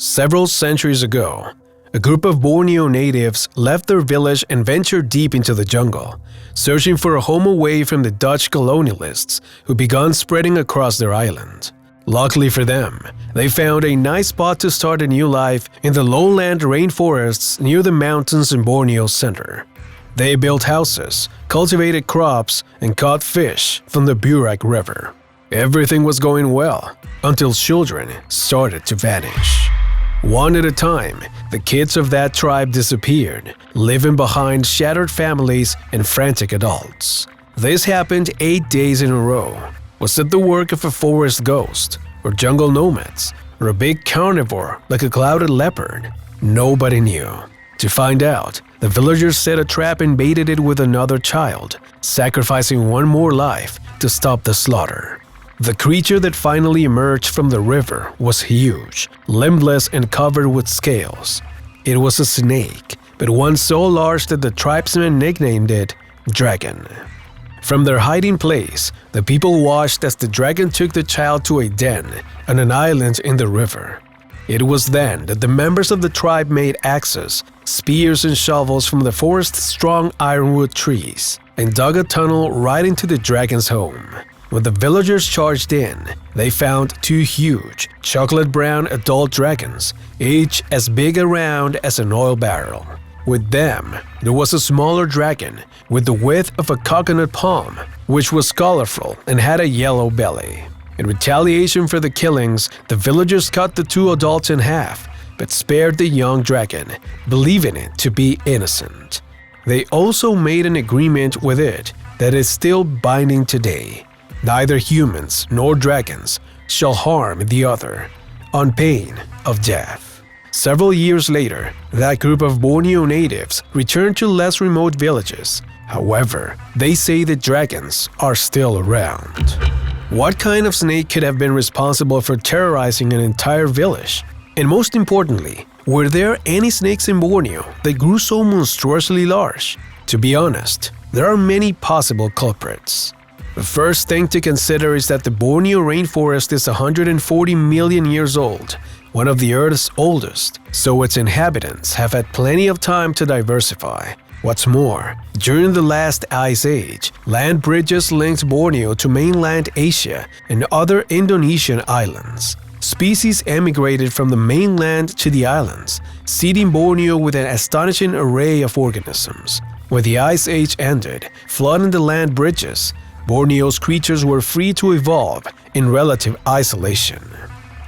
Several centuries ago, a group of Borneo natives left their village and ventured deep into the jungle, searching for a home away from the Dutch colonialists who began spreading across their island. Luckily for them, they found a nice spot to start a new life in the lowland rainforests near the mountains in Borneo's center. They built houses, cultivated crops, and caught fish from the Burak River. Everything was going well until children started to vanish. One at a time, the kids of that tribe disappeared, leaving behind shattered families and frantic adults. This happened 8 days in a row. Was it the work of a forest ghost, or jungle nomads, or a big carnivore like a clouded leopard? Nobody knew. To find out, the villagers set a trap and baited it with another child, sacrificing one more life to stop the slaughter. The creature that finally emerged from the river was huge, limbless and covered with scales. It was a snake, but one so large that the tribesmen nicknamed it Dragon. From their hiding place, the people watched as the dragon took the child to a den on an island in the river. It was then that the members of the tribe made axes, spears and shovels from the forest's strong ironwood trees and dug a tunnel right into the dragon's home. When the villagers charged in, they found 2 huge, chocolate-brown adult dragons, each as big around as an oil barrel. With them, there was a smaller dragon with the width of a coconut palm, which was colorful and had a yellow belly. In retaliation for the killings, the villagers cut the 2 adults in half, but spared the young dragon, believing it to be innocent. They also made an agreement with it that is still binding today. Neither humans nor dragons shall harm the other, on pain of death. Several years later, that group of Borneo natives returned to less remote villages. However, they say that dragons are still around. What kind of snake could have been responsible for terrorizing an entire village? And most importantly, were there any snakes in Borneo that grew so monstruously large? To be honest, there are many possible culprits. The first thing to consider is that the Borneo rainforest is 140 million years old, one of the Earth's oldest, so its inhabitants have had plenty of time to diversify. What's more, during the last ice age, land bridges linked Borneo to mainland Asia and other Indonesian islands. Species emigrated from the mainland to the islands, seeding Borneo with an astonishing array of organisms. When the ice age ended, flooding the land bridges, Borneo's creatures were free to evolve in relative isolation.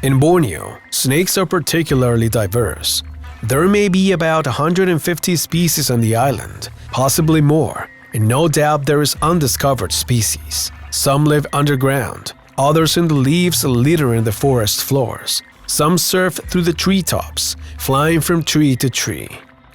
In Borneo, snakes are particularly diverse. There may be about 150 species on the island, possibly more, and no doubt there is undiscovered species. Some live underground, others in the leaves littering the forest floors. Some surf through the treetops, flying from tree to tree.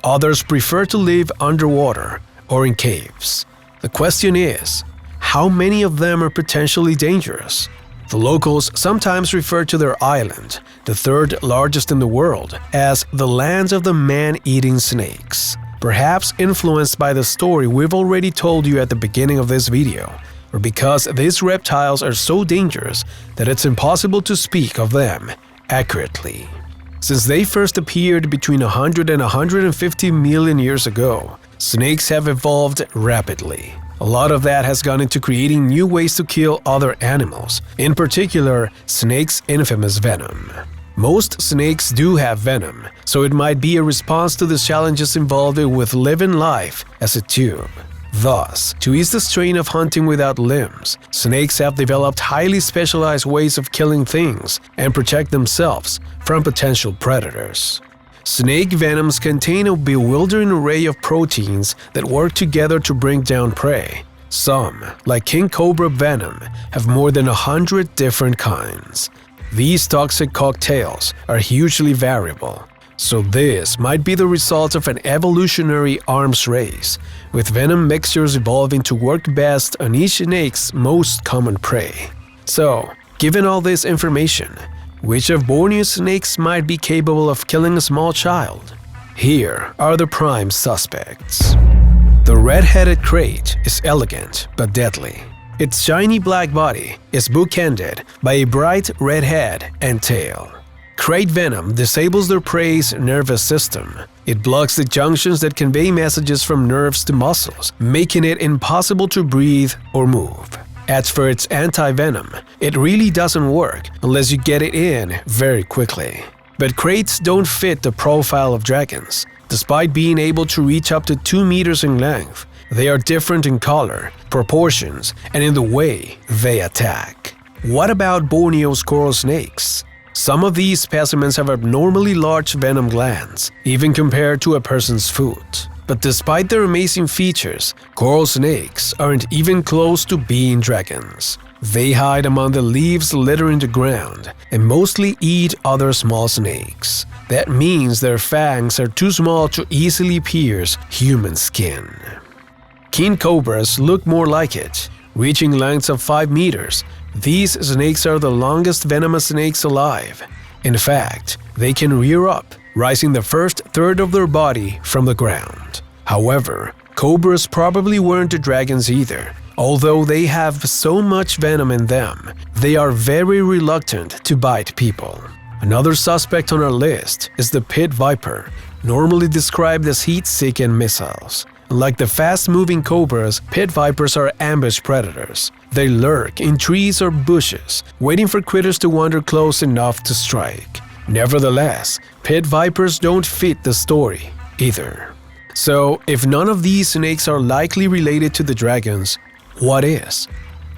Others prefer to live underwater or in caves. The question is, how many of them are potentially dangerous? The locals sometimes refer to their island, the 3rd largest in the world, as the land of the man-eating snakes. Perhaps influenced by the story we've already told you at the beginning of this video, or because these reptiles are so dangerous that it's impossible to speak of them accurately. Since they first appeared between 100 and 150 million years ago, snakes have evolved rapidly. A lot of that has gone into creating new ways to kill other animals, in particular, snakes' infamous venom. Most snakes do have venom, so it might be a response to the challenges involved with living life as a tube. Thus, to ease the strain of hunting without limbs, snakes have developed highly specialized ways of killing things and protect themselves from potential predators. Snake venoms contain a bewildering array of proteins that work together to bring down prey. Some, like king cobra venom, have more than 100 different kinds. These toxic cocktails are hugely variable, so this might be the result of an evolutionary arms race, with venom mixtures evolving to work best on each snake's most common prey. So, given all this information, which of Borneo's snakes might be capable of killing a small child? Here are the prime suspects. The Redheaded crate is elegant but deadly. Its shiny black body is bookended by a bright red head and tail. Krait venom disables their prey's nervous system. It blocks the junctions that convey messages from nerves to muscles, making it impossible to breathe or move. As for its anti-venom, it really doesn't work unless you get it in very quickly. But kraits don't fit the profile of dragons. Despite being able to reach up to 2 meters in length, they are different in color, proportions, and in the way they attack. What about Borneo's coral snakes? Some of these specimens have abnormally large venom glands, even compared to a person's foot. But despite their amazing features, coral snakes aren't even close to being dragons. They hide among the leaves littering the ground and mostly eat other small snakes. That means their fangs are too small to easily pierce human skin. King cobras look more like it, reaching lengths of 5 meters. These snakes are the longest venomous snakes alive. In fact, they can rear up, rising the first third of their body from the ground. However, cobras probably weren't dragons either. Although they have so much venom in them, they are very reluctant to bite people. Another suspect on our list is the pit viper, normally described as heat-seeking missiles. Like the fast-moving cobras, pit vipers are ambush predators. They lurk in trees or bushes, waiting for critters to wander close enough to strike. Nevertheless, pit vipers don't fit the story either. So, if none of these snakes are likely related to the dragons, what is?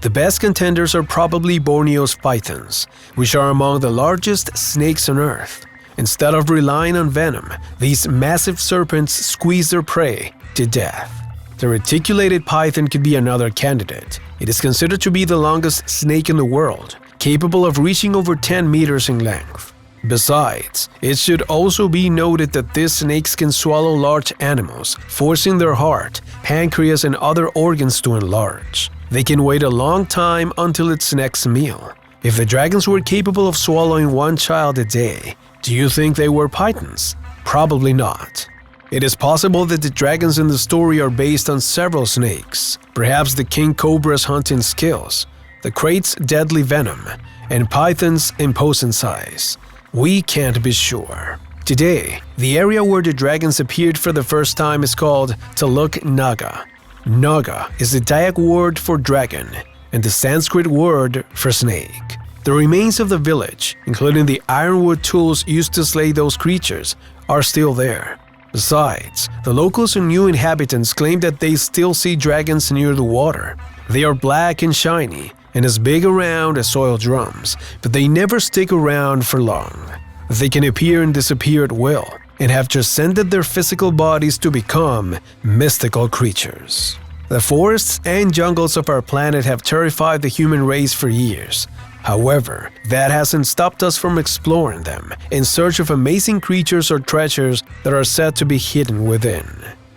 The best contenders are probably Borneo's pythons, which are among the largest snakes on Earth. Instead of relying on venom, these massive serpents squeeze their prey to death. The reticulated python could be another candidate. It is considered to be the longest snake in the world, capable of reaching over 10 meters in length. Besides, it should also be noted that these snakes can swallow large animals, forcing their heart, pancreas, and other organs to enlarge. They can wait a long time until its next meal. If the dragons were capable of swallowing one child a day, do you think they were pythons? Probably not. It is possible that the dragons in the story are based on several snakes, perhaps the king cobra's hunting skills, the krait's deadly venom, and python's imposing size. We can't be sure. Today, the area where the dragons appeared for the first time is called Taluk Naga. Naga is the Dayak word for dragon and the Sanskrit word for snake. The remains of the village, including the ironwood tools used to slay those creatures, are still there. Besides, the locals and new inhabitants claim that they still see dragons near the water. They are black and shiny and as big around as oil drums, but they never stick around for long. They can appear and disappear at will, and have transcended their physical bodies to become mystical creatures. The forests and jungles of our planet have terrified the human race for years. However, that hasn't stopped us from exploring them in search of amazing creatures or treasures that are said to be hidden within.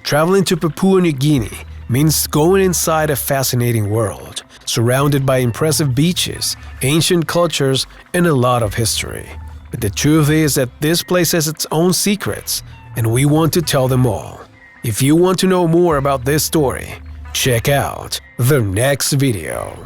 Traveling to Papua New Guinea means going inside a fascinating world, surrounded by impressive beaches, ancient cultures, and a lot of history. But the truth is that this place has its own secrets, and we want to tell them all. If you want to know more about this story, check out the next video.